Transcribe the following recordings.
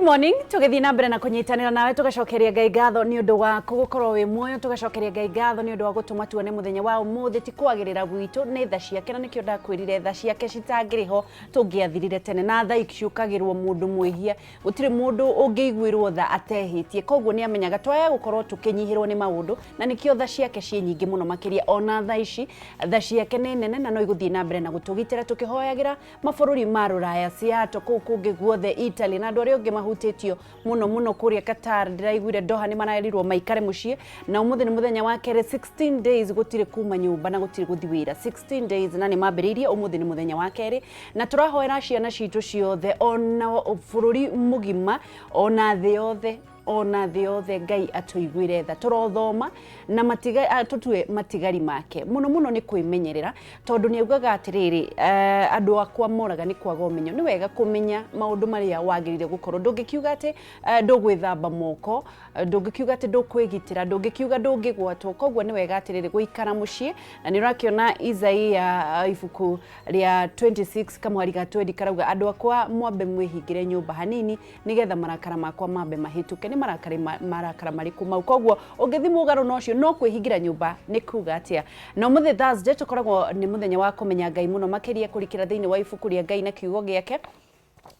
morning, tugethi na mbere na kunyitanira nawe tugacokeria Ngai ngatho ni undu wa gukorwo wi muoyo tugacokeria Ngai ngatho ni undu wa gutuma tuone muthenya wa umuthi ti kwagirira gwitu ni tha ciake na nikio ndakwirire tha ciake citangiriho tungiathirire tene na tha ikiukagirwo mundu mwihia gutire mundu ungiigwirwo tha atehitie koguo ni amenyaga twaya gukorwo tukinyihirwo ni maundu na nikio tha ciake cie nyingi muno makiria ona tha ici tha ciake ni nene na no iguthii na mbere na gutugitira tukihoyagira mabururi ma Ruraya Seattle kuu kungi guothe Italy na andu aria ungi mahutitio muno kuria Qatar ndiraiguire Doha ni manaerirwo maikare mucie na umuthi ni muthenya wa kere 16 days gutire kuma nyumba na gutire guthiwira 16 days na ni mambiririe umuthi ni muthenya wa kere na turahoera ciana citu ciothe ona bururi mugima ona thi yothe Ngai atuiguire tha turothoma na matiga tutue matigari make muno ni kwimenyerera tondu ni ugaga atiriri andu akwa moraga ni kwaga umenyo ni wega kumenya maundu maria wagirire gukorwo ndungikiuga ati ndugwithamba moko ndungikiuga ati ndukwigitira ndungikiuga ndungigwatwo koguo ni wega atiriri guikara mucie na ni rakiona Isaia ifuku ria 26 kamwari ga 20 karauga andu akwa mwambe mwihingire nyumba hanini nigetha marakara makwa mambe mahituke ni marakara mariku mau koguo ungithi mugaro nocio no kwihingira nyumba ni kuga atia no muthi Thursday tukoragwo ni muthenya wa kumenya Ngai muno makiria kurikira thiini wa ifuku ria Ngai na kiugo giake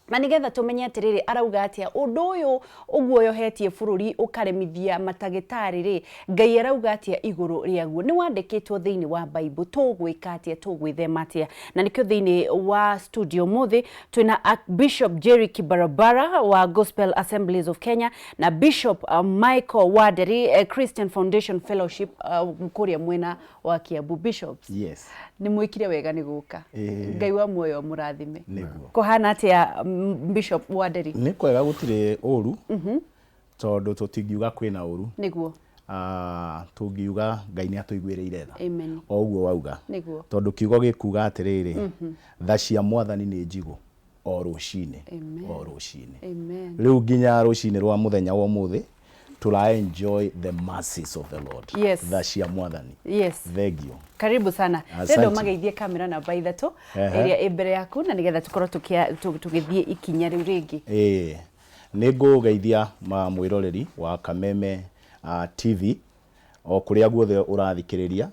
na nigetha tumenye atiriri arauga atia undu uyu uguoyohetie bururi ukaremithia matagitari ri Ngai arauga atia iguru riaguo ni wandikitwo thiini wa Bible tugwika atia tugwithema atia na nikio thiini wa studio muthi twina Archbishop Gerry Kibarabara wa Gospel Assemblies of Kenya na Bishop Michael Wanderi Christian Foundation Fellowship mkuria mwena wa Kiambu. Bishops, yes, ni mwikire wega ni guka Ngai wa muoyo murathime niguo kohana atia Bishop Wanderi ni kwega gutire uru tondu tutingiuga kwina uru niguo tungiuga Ngai ni atuiguireire tha amen oguo wauga niguo tondu kiugo gikuga atiriri tha cia mwathani ni njigu o rucine amen riu nginya rucine rwa muthenya wa umuthi tula enjoy the mercies of the Lord. Yes. Tha cia mwathani. Yes. Thank you. Karibu sana. Ndio mageithie kamera na baitha tu area ibere yaku na nigetha tukorwo tugithie ikinya riu ringi. Nego geithia ma mwiroreri wa Kameme TV o kuria guothe urathikiriria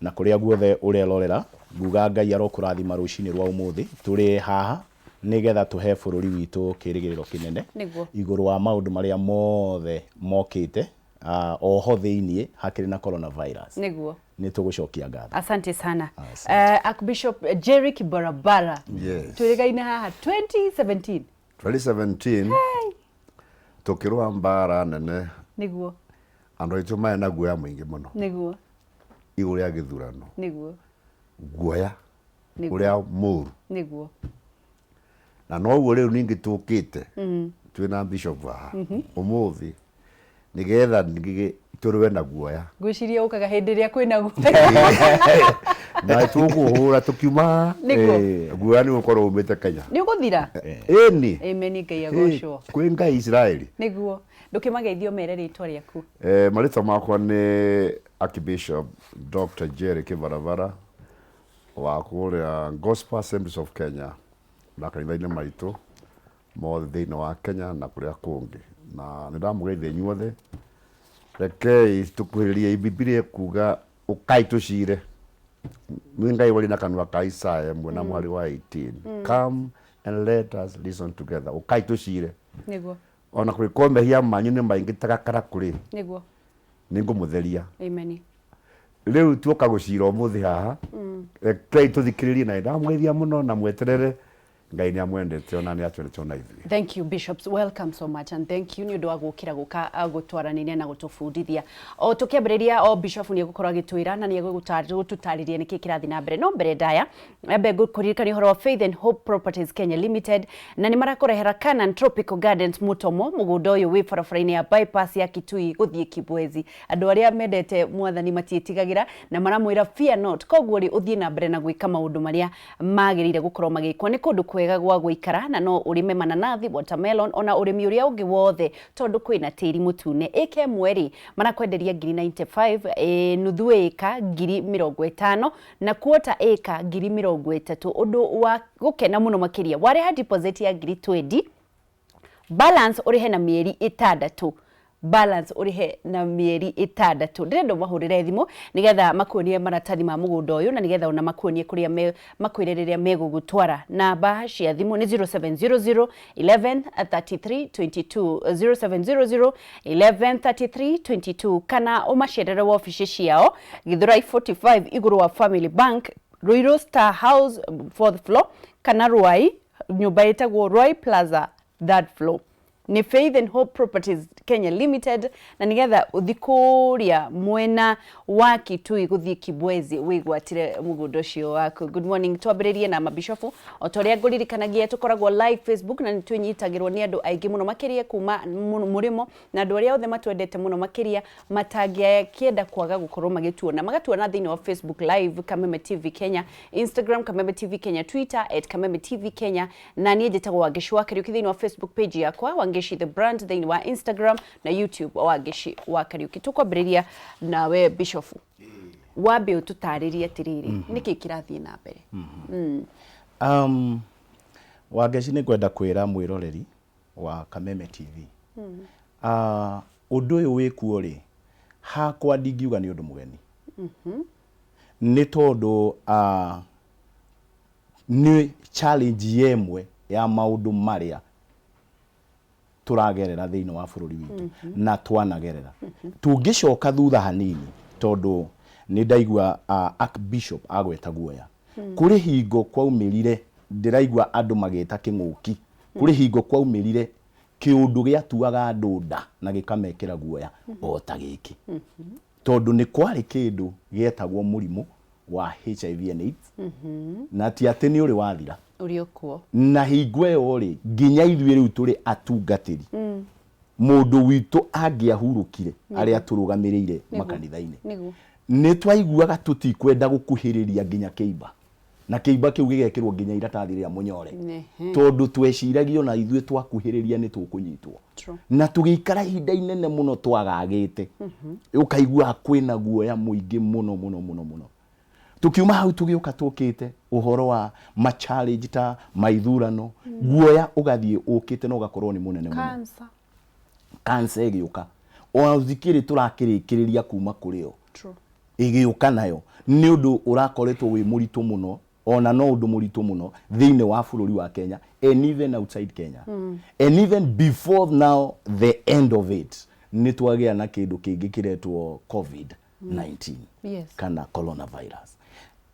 na kuria guothe urelorera nguga Ngai arokurathima rucini rwa umuthi turi haha nigetha tuhe bururi witu kirigiriro kinene iguru wa maundu maria mothe mokite oho thiini hakiri na coronavirus niguo ni tugucokia ngatho. Asante sana. Archbishop Gerry Kibarabara. Yes. Turigaine haha 2017 tukirwa mbara nene niguo andu aitu mai na guoya mwingi muno niguo iguru ya githurano niguo guoya uria muru niguo na no uguo riu ningi tukite twina bishop wa umuthi nigetha turwe na guoya gwiciria ukaga hindi ria kwina guoya na tukuhura tukiuma guoya ni ukorwo umite Kenya ni uguthira ni amen Ngai agocwo kwi Ngai Israeli niguo ndukimageithio mere ritwa riaku marita makwa ni Archbishop Dr. Gerry Kibarabara wa kuria Gospel Assemblies of Kenya na kanitha-ini maitu mothe thiini wa Kenya na kuria kungi na nindamugeithia inyuothe rekei tukuhiririe Biblia kuga ukai tucire Ngai wali na kanwa ka Isaya mwena mwari wa 18 come and let us listen together ukai tucire niguo ona kuri komehia manyu ni maingi tagakara kuri niguo ningumutheria amen riu tuoka gucira umuthi haha rekei tuthikiririe na ndamugeithia muno na mweterere Ngai ni amwendete ona ni atwendete ona ithui. Thank you bishops, welcome so much and thank you ni undu wa gukira guka gutwaraniria na gutufundithia o tukiambiriria o bishop ni gukorwa gitwira na ni gututariria niki kirathi na mbere no mbere ndaya ambe gukuririkani horo wa Faith and Hope Properties Kenya Limited na ni marakorehera Canaan Tropical Gardens Mutomo mugundo uyu wi barabara-ini ya bypass ya Kitui guthie Kibwezi andu aria mendete mwathani matietigagira na maramwira fear not koguo ri uthie na mbere na gwika maundu maria magirire gukorwo magikwo ni kundu kwega gwa guikara na no urime mananathi watermelon ona urimi uria ungi wothe tondu kwina tiri mutune eke mweri marakwenderia 95 nuthu eka 50 na quarter eka 30 undu wa gukena muno makiria ware ha deposit ya 20 balance urihe na mieri 6 balance urihe na mieri 6 ndirendo mahurire thimo nigetha makuonie maratathi ma mugunda uyu na nigetha ona makuonie kuria makwiriria megugutwara namba cia thimu ni 0700 11 33 22 0700 11 33 22 kana umacerere wa ofisi ciao Githurai 45 iguru wa Family Bank Ruiru Star House 4th floor kana Ruai nyumba itagwo Ruai Plaza 3rd floor ni Faith and Hope Properties Kenya Limited na nigetha uthikuria mwena wa Kitui guthie Kibwezi wigwatire mugundo cio wako. Good morning, twambiririe na mabishofu otoria nguririkanagia tukoragwo live Facebook na nitwinyitagirwo ni andu aingi muno makiria kuma murimo na andu aria othe matwendete muno makiria matangia kienda kwaga gukorwo magituona magatuona thini wa Facebook live Kameme TV Kenya, Instagram Kameme TV Kenya, Twitter @Kameme TV Kenya na nie njitagwo Wangeshi wa Kariuki thini wa Facebook page yakwa Wangeshi the brand thini wa Instagram na YouTube Wangeshi wa Kariuki. Tukwambiriria nawe Bishop wambe ututaririe atiriri niki kirathie na mbere. Wangeshi ni kwenda kwira mwiroreri wa Kameme TV undu uyu wikuo ri hakwa ndingiuga ni undu mugeni ni tondu ni challenge yemwe ya maundu maria turagerera thiini wa bururi witu na twanagerera tungicoka thutha hanini tondu ni ndaigua Archbishop agweta guoya kuri hingo kwaumirire ndiraigua andu mageta king'uki kuri hingo kwaumirire kiundu giatuaga andu nda na gikamekera guoya o ta giki tondu ni kwari kindu gietagwo murimu wa HIV and AIDS na ti ati ni uri wathira uriokuo na hingo iyo ri nginya ithuĩ riu turi atungatiri mundu witu angiahurukire aria turugamirire makanitha-ini ni twaiguaga tutikwenda gukuhiriria nginya kiimba na kiimba kiu gigekirwo nginya iratathi ria munyore tondu tweciragio na ithuĩ twakuhiriria ni tukunyitwo na tugikara ihinda inene muno twagagite ukaigua kwina guoya muingi muno muno muno muno tukiuma hau tugiuka tukite uhoro wa ma challenge ta maithurano guoya ugathie ukite no gakorwo ni munene muno cancer igiuka o zikiri turakirikiriria kuma kurio igiuka nayo ni undu urakoretwo wi muritu muno ona no undu muritu muno thiini wa bururi wa Kenya and even outside Kenya and even before now the end of it ni twagia na kindu kingi kiretwo COVID-19 kana coronavirus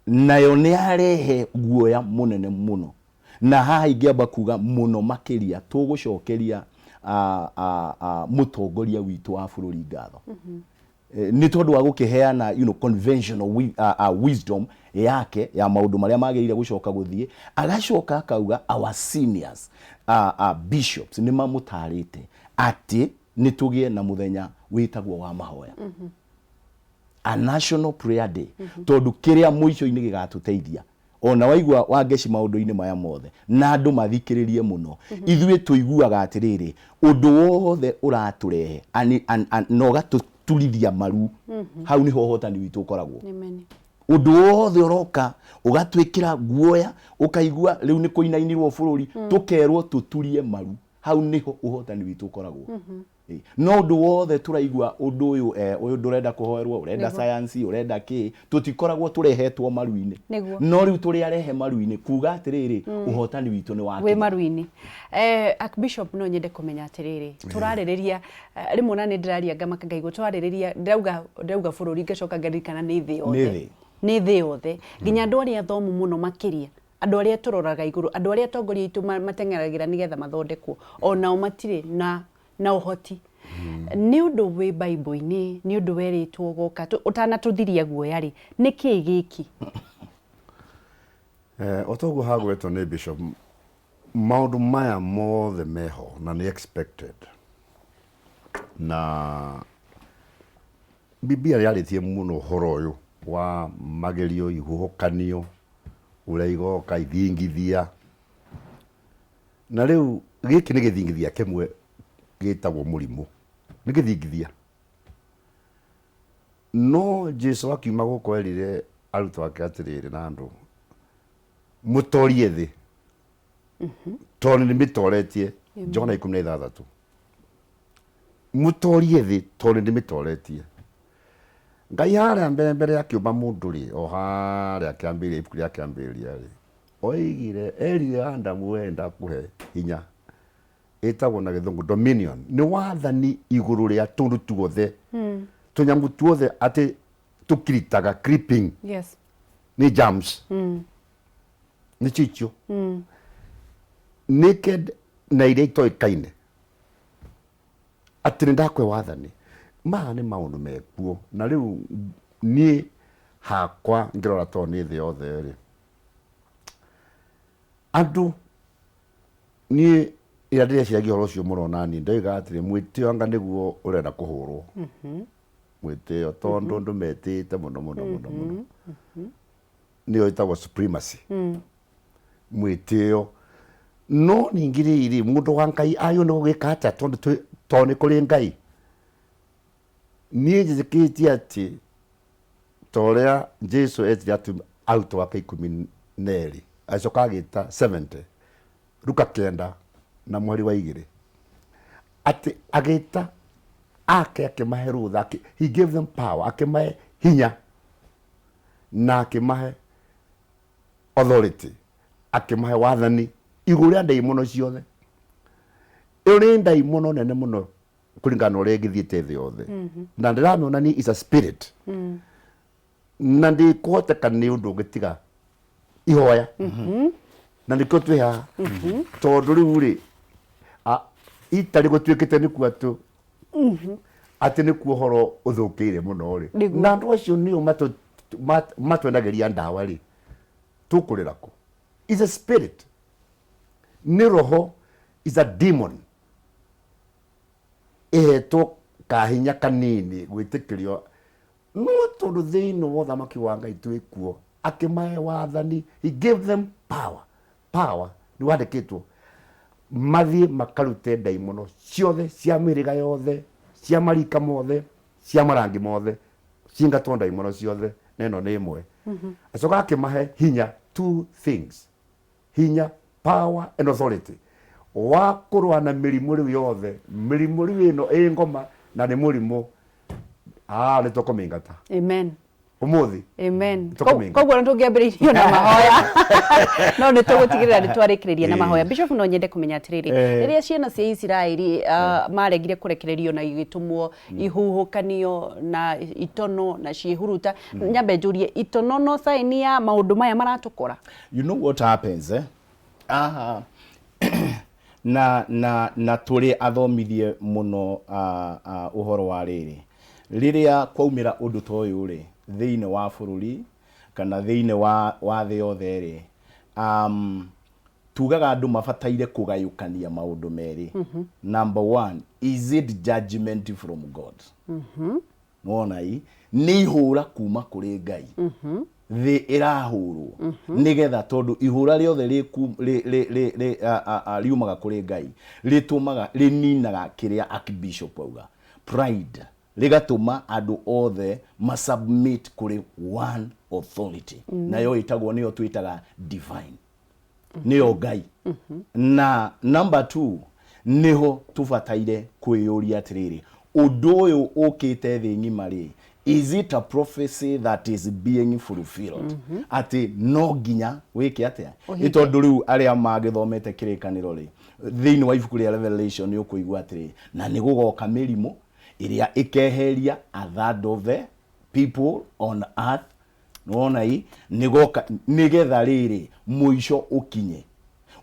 nayo ni arehe guoya munene muno na haha ingiamba kuga muno makiria tugucokeria mutongoria witu wa bururi ngatho ni tondu wa gukiheana conventional wisdom yake ya maundu maria magirire gucoka guthie agacoka akauga our seniors bishops ni mamutarite ati ni tugie na muthenya witagwo wa mahoya a national prayer day tondu kiria muico-ini gigatuteithia ona waigua Wangeshi maundu-ini maya mothe na andu mathikiririe muno ithuĩ tuiguaga atiriri undu wothe uraturehe no gatuturithia maru hau niho hotani witu ukoragwo undu wothe uroka ugatwikira guoya ukaigua riu ni kuinainirwo bururi tukerwo tuturie maru hau niho uhotani witu ukoragwo no undu wothe turaigua undu uyu ndurenda kuhoerwo urenda science urenda ki tutikoragwo turehetwo maru-ini no riu turi arehe maru-ini kuga atiriri uhotani witu ni wake we maru-ini Archbishop no nyende kumenya atiriri turarireria rimwe na ndiraria ngamaka ngaigwo turarireria ndauga bururi ngacoka ngarikana ni thi yothe ni thi yothe nginya andu aria thomu muno makiria andu aria turoraga iguru andu aria tongoria itu matengeragira nigetha mathondekwo ona matire na uhoti ni undu we Bible-ini ni undu weritwo goka utanatuthiria guoya ri niki giki otogu hagwetwo ni Bishop maundu maya mothe meho na ni expected na Biblia yaritie muno horo uyu wa magerio ihuhukanio uria igoka ithingithia na riu giki ni githingithia kimwe gitagwo murimu ni githingithia no Jesu akiuma guko erire arutwo ake atiriri na andu mutorie thi toni ni mitoretie Jona 16 mutorie thi tore ndimitoretie ngai haria mbere akiumba mundu ri o haria kiambiria ibuku ria kiambiria ri oigire erire Adamu wenda kuhe hinya etagwo na githungu dominion ni wathani iguru ria tundu tuothe tunyamu tuothe ati tukiritaga creeping Yes. ni germs ni chicho naked na iria itoikaine ati ndakwe wathani ni maundu mekuo na riu ni hakwa ngirora to ni thi yothe ri andu ni ira ndiria ciagia horo cio murona ni ndoiga atiri mwitio anga niguo urenda kuhurwo mwitio tondu ndu metite muno ni oitagwo supremacy mwitio no ningiri iri mundu wa ngai ayo no gikata tondu ni kuri ngai ni njikitie ati toria Jesu etira tu out wa 12 acoka agita 70 Luka 9 na mweri wa 2 ati agita akimahe rutha he gave them power akimahe hinya na akimahe authority akimahe wathani iguru ya ndaimono ciothe uri ndaimono nene muno kuringana uria ngithiite thi yothe na ndiramiona ni is a spirit na ndi kuhoteka ni undu ngitiga ihoya na ndiko twiha tondu riu ri itari gutwikite ni kuatu ati ni kuohoro uthukiire muno ri na andu acio ni matwendageria ndawa ri tukurira ku is a spirit ni roho is a demon eto kahinya kanini gwitikirio no tondu thiini wa thamaki wa ngai twikuo akimahe wathani he gave them power ni wandikitwo mathie makarute ndaimono ciothe cia miriga yothe cia marika mothe cia marangi mothe cingatwo ndaimono ciothe neno ni imwe acoka akimahe hinya 2 things hinya power and authority wa kurwa na mirimu riu yothe mirimu riu ino ngoma na ni murimu ni tukumingata Amen. umuthi Amen. Koguo no tungiambiririo na mahoya no ni tugutigirira ni twarikiriria na mahoya. Bishop no nyende kumenya atiriri riria ciana cia Israeli maregire kurekererio na igitumwo ihuhukanio na itono na cihuruta nyambe njurie itono no sign ya maundu maya maratukora. You know what happens na turi athomithie muno uhoro wa riri riria kwaumira undu to uyu ri thiine wa bururi kana thiine wa thi yothe ri tugaga andu mabataire kugayukania maundu meri number 1 is it judgment from God wona ni ihura kuma kuri ngai thi irahurwo nigetha tondu ihura riothe riumaga kuri ngai ritumaga rininaga kiria Archbishop auga pride ligatuma andu othe masubmit kuri one authority nayo itagwo niyo twitaga divine niyo ngai na number 2 niho tubataire kwiyuria atiriri undu uyu ukite thi ngima ri is it a prophecy that is being fulfilled ati no ginya wiki atia itondu riu aria magithomete kirikaniro ri thiini wa ibuku ria Revelation ni ukuigwa atiri na ni gugoka mirimu iria ikeheria a third of the people on earth nona nigoka nigetha riri muisho ukinye.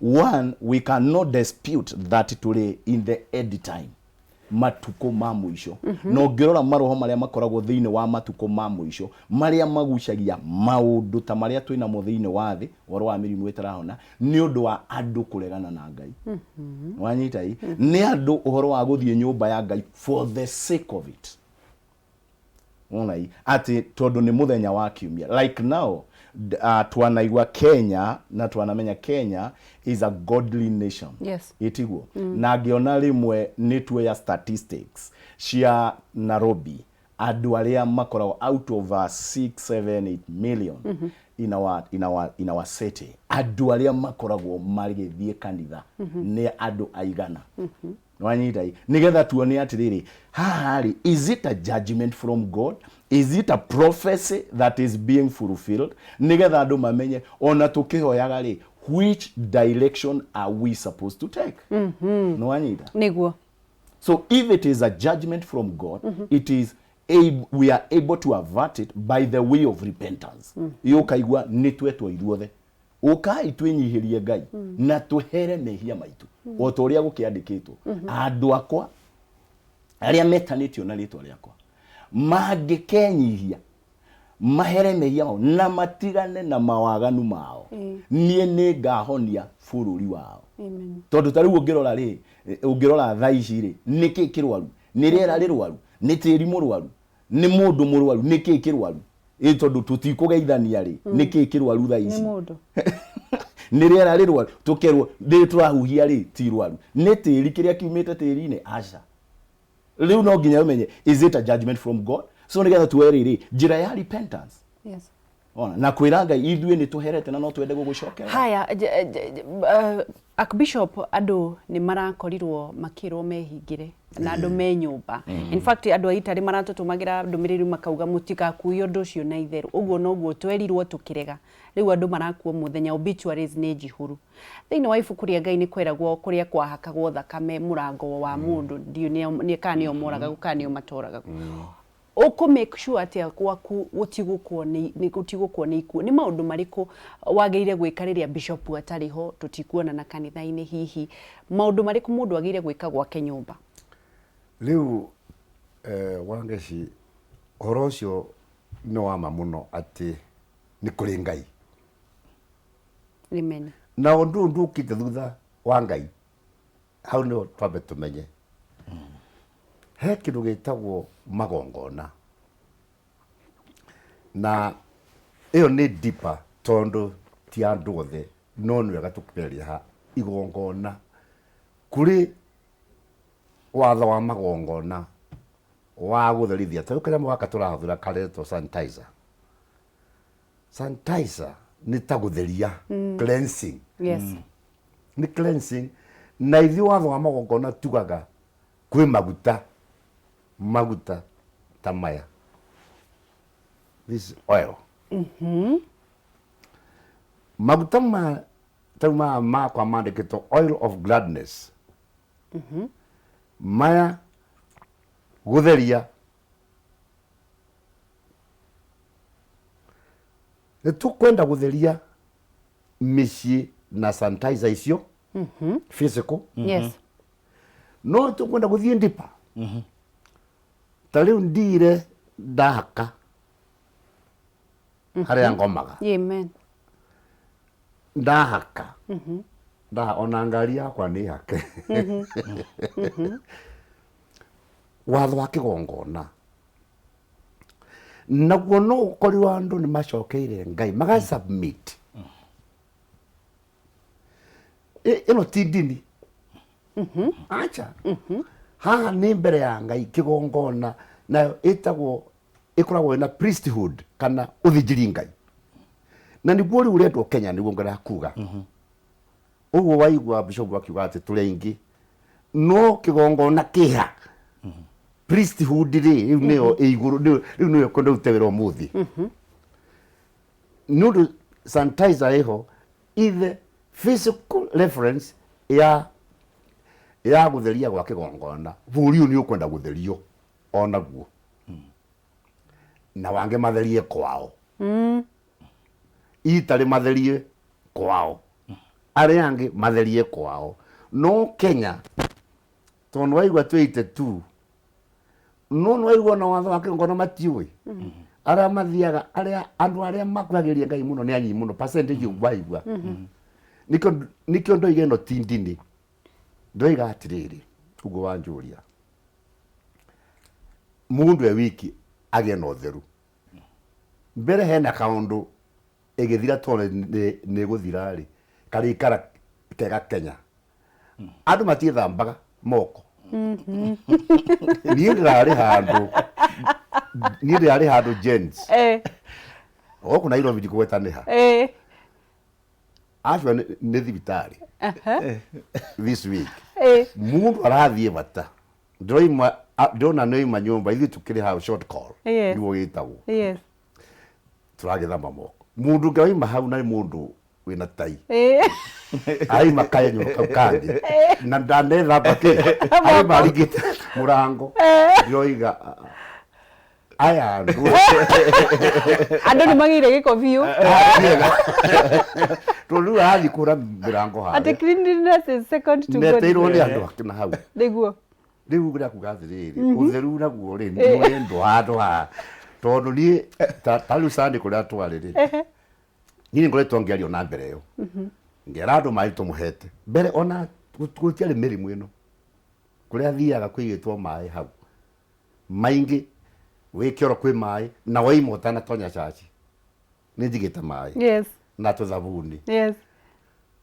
One, we cannot dispute that today in the end time matuko ma muisho no ngirora maroho maria makoragwo thiini wa matuko ma muisho maria magucagia maundu ta maria twina mo thiini wa thi woro wa mirimu itarahona ni undu wa andu kuregana na ngai wanyita ni andu uhoro wa guthie nyumba ya ngai for the sake of it ati tondu ni muthenya wa kiumia like now twanaigwa Kenya na twanamenya Kenya is a godly nation. Yes. Itigwo. Na ngiona rimwe nitwe ya statistics cia Nairobi andu aria makoragwo out of 6-7-8 million in our city andu aria makoragwo magithie kanitha ne andu aigana nwanyita nigetha tuone atiriri haha is it a judgment from God, is it a prophecy that is being fulfilled, nigetha andu mamenye ona tukihoyaga ri which direction are we supposed to take. Nwanyita niguo. So if it is a judgment from God, it is we are able to avert it by the way of repentance. Iyo kaigwa nitwetwo iruothe ukai twinyihirie Ngai na tuhere mehia maitu o to uria gukiandikitwo andu akwa aria metanitio na ritwa riakwa mangikenyihia mahere mehia mao na matigane na mawaganu mao nie ni ngahonia bururi wao. Amen. Tondu tari ungirora thaa ici ri niki kirwaru ni riera rirwaru ni tiri murwaru ni mundu murwaru niki kirwaru tondu tutikugeithania ri niki kirwaru thaa ici ni mundu ni riera rirwaru tukerwo ndi turahuhia ri ti rwaru ni tiri kiria kiumite tiri-ini aca riu no nginya umenye is it a judgment from God. So nigetha tuwerire njira ya repentance. Yes. Ona na kwira Ngai ithue ni tuherete na no twende gugucokera. Haya Archbishop andu ni marakorirwo makirwo mehingire na andu me nyumba. In fact andu aitari maratutumagira ndumiriri makauga mutikakuyo ndu cio na itheru uguo noguo twerirwo tukirega riu andu marakuo muthenya obituaries ni jihuru thiini wa ibuku ria Ngai ni kweragwo kuria kwahakagwo thakame murango wa mundu ndio ni kanio moraga gukanio matoraga uko make sure atia kwaku gutigukwo ni gutigukwo ni ikuo ni maundu mariku wageire gwikariria bishop atariho tutikuona na kanitha-ini hihi maundu mariku mundu ageire gwika gwake nyumba riu wangeci horocio no wama muno ati ni kuri Ngai. Amen. Na undu ndukite thutha wa Ngai hau no twabe tumenye he kindu gitagwo magongona na iyo ni deeper tondu ti andu othe no ni wega tukiberia ha igongona kuri watho wa magongona wa gutherithia ta ukira mwaka turahuthira kareto sanitizer ni ta gutheria cleansing. Yes. Ni cleansing na ithi watho wa magongona tugaga kwi maguta tamaya this oil maguta ma kwa mandikito oil of gladness maya gutheria tukwenda gutheria micii na sanitizer icio physical. Yes. No tukwenda guthie ndipa tariu ndire ndahaka haria ngomaga. Amen. Ndahaka ona ngari yakwa ni hake watho wa kigongona naguo no ukorirwo andu ni macokeire Ngai maga submit ino ti ndini acha haha ni mbere ya Ngai kigongona na itagwo ikoragwo na priesthood kana uthijiri Ngai na niguo riu uretwo Kenya niguo ngara kuga uguo waigua bishop akiuga ati turi ingi no kigongona kiha priesthood riu niyo iguru riu niyo kondo utewero muthi no sanitizer iho either physical reference ya gutheria gwa kigongona buri ni ukwenda gutherio ona guo na wange matherie kwao itari matherie kwao ari ange matherie kwao no Kenya tondu waigua twite tu no waigua na watho wa kigongona matiui ara mathiaga aria andu aria makuagiria Ngai muno ni anyi muno percentage waigua nikyo ndoige no tindini ndoiga atiriri ugo wanjuria mundu e wiki agie no theru mbere hena kaundu egithira tone ne guthira ri kari kara kega Kenya andu matithambaga moko ni ndari handu gents Oku Nairobi ndikugwetaniha afya nĩ thibitari this week mundu arathie bata ndona nĩima nyũmba ithuĩ tukĩrĩ hau short call nĩguo gĩtagwo turagĩthamba moko mundu ngaima hau na mundu wĩna tai aima kanyũ kau kangĩ na ndanethamba kĩ aima arigĩte mũrango ndĩroiga aya andũ nĩ magĩire gĩko biũ tondũ athi kũra mũrango haha ati cleanliness is second to God neteirwo nĩ andũ akĩna hau nĩguo rĩu gũra kuga atĩrĩrĩ ũtheru naguo rĩ nĩ wendo handũ haha tondũ niĩ ta rĩu Sunday kũrĩa twarĩ niĩ ngoretwo ngĩario na mbere ĩyo ngera andũ maĩ tũmũhete mbere ona gũtiarĩ mĩrimũ ĩno kũrĩa thiaga kũigĩtwo maĩ hau maingĩ wĩ kĩoro kwĩ maĩ na waima ũtanatonya chachi nĩ njigĩte maĩ na tũthabuni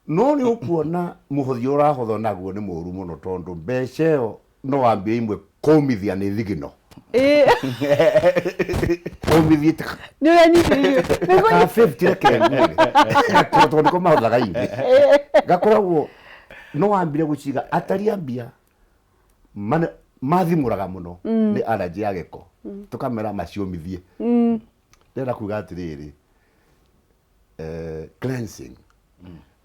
no nĩ ũkuona mũhothi ũrahothwo naguo nĩ mũru mũno tondũ mbeca ĩyo no wambie imwe kũmithia nĩ thigino kũmithia nĩ ũranyitĩrĩrio ka 50 reke tondũ nĩko mahothaga ingĩ gakoragwo no wambire gũciga ataria mbia mathimũraga mũno nĩ allergy ya gĩko tũkamera maciũmithie ndĩrenda kuga atĩrĩrĩ cleansing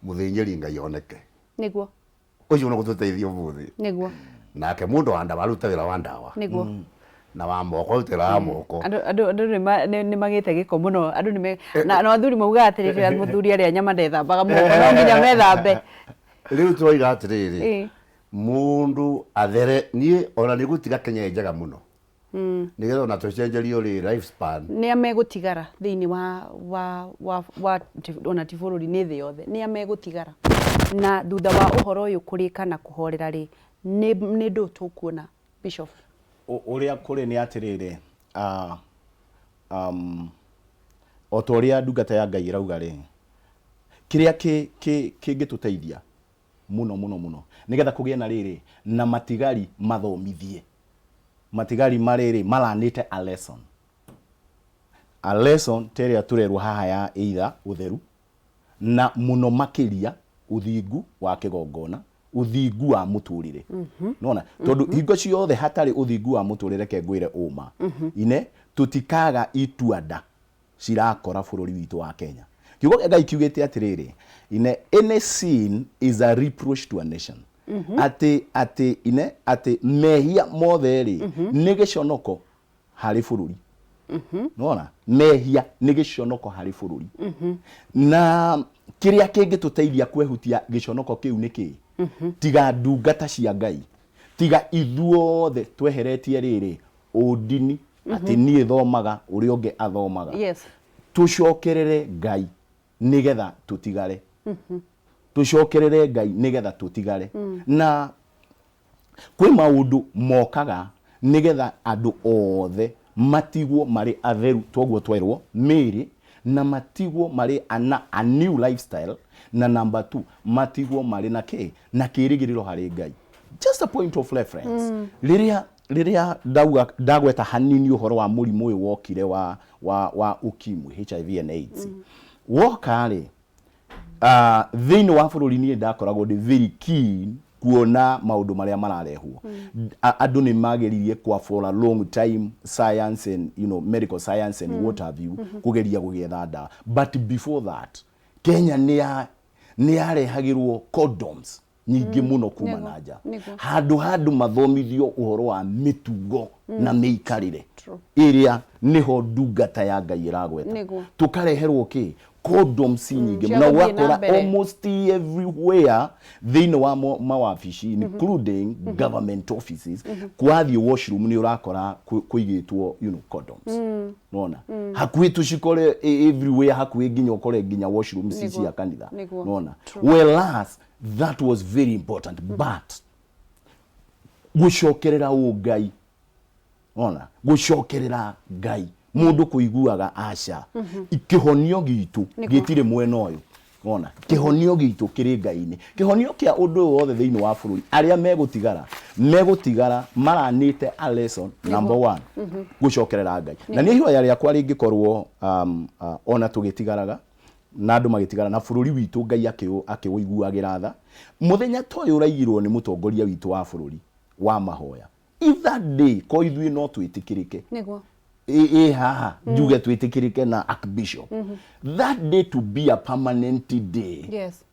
mũthĩnjĩri Ngai oneke nĩguo ũcio no gũtũteithia ũmũthĩ nĩguo nake mũndũ wa ndawa aruta wĩra wa ndawa nĩguo na wa moko rutĩra wa moko andũ nĩ magĩte gĩko mũno andũ na athuri maugaga atĩrĩrĩ mũthuri arĩa nyama ndethambaga moko no nginya methambe rĩu tũroiga atĩrĩrĩ mundu athere niĩ ona nĩ gũtiga Kenya njega mũno nĩgetha ona tũcenjerio rĩ life span nĩ amegũtigara thĩinĩ wa ona ti bũrũri-inĩ thĩ yothe nĩ amegũtigara na thutha wa ũhoro ũyũ kũrĩka na kũhorera rĩ nĩ ndũ tũkuona Bishop ũrĩa kũrĩ nĩ atĩrĩrĩ o ta ũrĩa ndungata ya Ngai ĩrauga rĩ kĩrĩa kĩngĩtũteithia mũno nĩgetha kũgĩe na rĩrĩ na matigari mathomithie matigari marĩrĩ maranĩte a lesson terĩa tũrerwo haha ya either ũtheru na mũno makĩria ũthingu wa kĩgongona ũthingu wa mũtũrĩre nona tondũ hingo ciothe hatarĩ ũthingu wa mũtũrĩre kengwĩre ũma ine tũtikaga ituanda cirakora bũrũri witũ wa Kenya kiugo kĩa Ngai kiugĩte atĩrĩrĩ ine any sin is a reproach to a nation ati mehia mothe rĩ nĩ gĩconoko harĩ bũrũri nona mehia nĩ gĩconoko harĩ bũrũri na kĩrĩa kĩngĩtũteithia kwehutia gĩconoko kĩu nĩ kĩ tiga ndungata cia Ngai tiga ithuothe tweheretie rĩrĩ ũndini atĩ niĩ thomaga ũrĩa ũngĩ athomaga tũcokerere Ngai nĩgetha tũtigare tũcokerere Ngai nĩgetha tũtigare na kwĩ maũndũ mokaga nĩgetha andũ othe matigwo marĩ atheru toguo twerwo mĩrĩ na matigwo marĩ a new lifestyle na number 2 matigwo marĩ na kĩ na kĩrĩgĩrĩro harĩ Ngai just a point of reference rĩrĩa ndagweta hanini ũhoro wa mũrimũ ũyũ wokire wa ukimwi HIV and AIDS woka rĩ thĩinĩ wa bũrũri niĩ ndakoragwo ndĩ very keen kuona maũndũ marĩa mararehwo andũ nĩ mageririe kwa for a long time science and medical science and what have you kugeria gũgĩetha ndawa but before that Kenya nĩ yarehagĩrwo condoms nyingĩ mũno kuma na nja handũ mathomithio ũhoro wa mĩtugo na mĩikarĩre ĩrĩa nĩho ndungata ya Ngai ĩragweta tũkareherwo kĩ condoms nyingĩ mũno wakora almost everywhere thĩinĩ wa mawabici including government offices kwathi washroom nĩ ũrakora kũigĩtwo condoms nona hakuhĩ tucikore everywhere hakuhĩ nginya ũkore nginya washroom cia kanitha nona whereas that was very important but gũcokerera Ngai nona gũcokerera Ngai mundu kuiguaga aca ikihonio gitu gitire mwena uyu Ona kihonio gitu kiri ngai-ini kihonio kia undu wothe thiini wa bururi aria megutigara maranite a lesson number 1 gucokerera ngai na ni ihoya riakwa ringikorwo ona tugitigaraga na andu magitigara na bururi witu ngai akiwiguagira tha muthenya toyo uraigirwo ni mutongoria witu wa bururi wa mahoya if that day ko ithui no twitikirike niguo haha njuge twitikirike na Archbishop that day to be a permanent day yes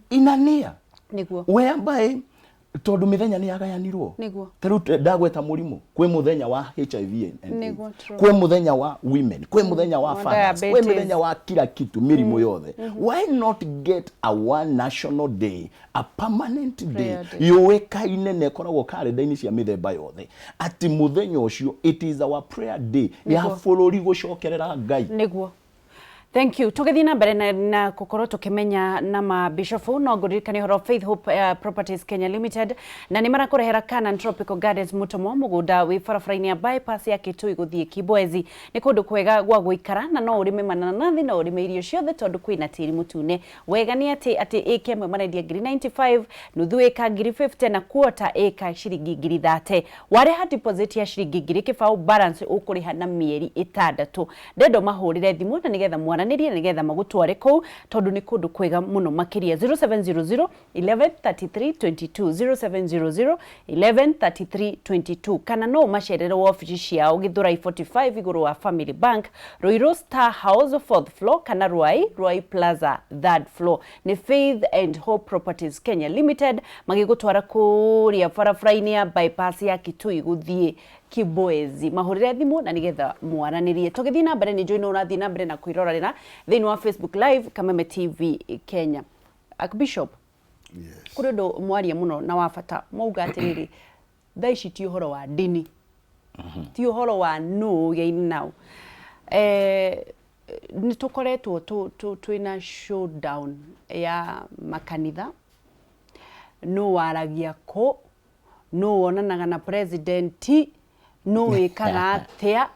inania niguo whereby tondu mithenya ni yagayanirwo taru ndagweta murimu kwi muthenya wa HIV and kwi muthenya wa women kwi muthenya wa fathers kwi muthenya wa kila kitu mirimu yothe why not get a one national day a permanent day yoekaine ne koragwo kalenda-ini cia mithemba yothe ati muthenya ucio it is our prayer day ya bururi gucokerera ngai niguo. Thank you. Tugithii na mbere na gukorwo tukimenya na ma Bishop no nguririkani horo Faith Hope Properties Kenya Limited na ni marakurehera Canaan Tropical Gardens mutomo mugunda wi barabara-ini ya bypass ya Kitui guthie Kibwezi ni kundu kwega gwa guikara na no urime mananathi no urime irio ciothe tondu kwina tiri mutune wega ni ati aka imwe marendia ngiri 95 nuthu eka ngiri 50 na quarter eka ciringi ngiri 30 wareha deposit ya ciringi ngiri kibao balance ukuriha na mieri 6 ndendo mahurire thimu na nigetha mwana nigetha magutware kou tondu ni kundu kwega muno makiria 0700 1133 22 0700 1133 22 kana no macerere wa office ciao Githurai 45 iguru wa Family Bank Ruiru Star House 4th floor kana Ruai Plaza 3rd floor ni Faith and Hope Properties Kenya Limited magigutwara kuria barabara-ini ya bypass ya Kitui guthie Kibwezi mahurire thimu na nigetha mwaranirie tugithii na mbere ni join urathii na mbere na kwirorarira thiini wa Facebook live Kameme TV Kenya. Archbishop kuri ndo mwaria muno na wafata mauga atiriri thaici ti uhoro wa dini ti uhoro wa no yaini now ni tukoretwo twina showdown ya makanitha no waragia ko no wonanaga na president no wikaga atia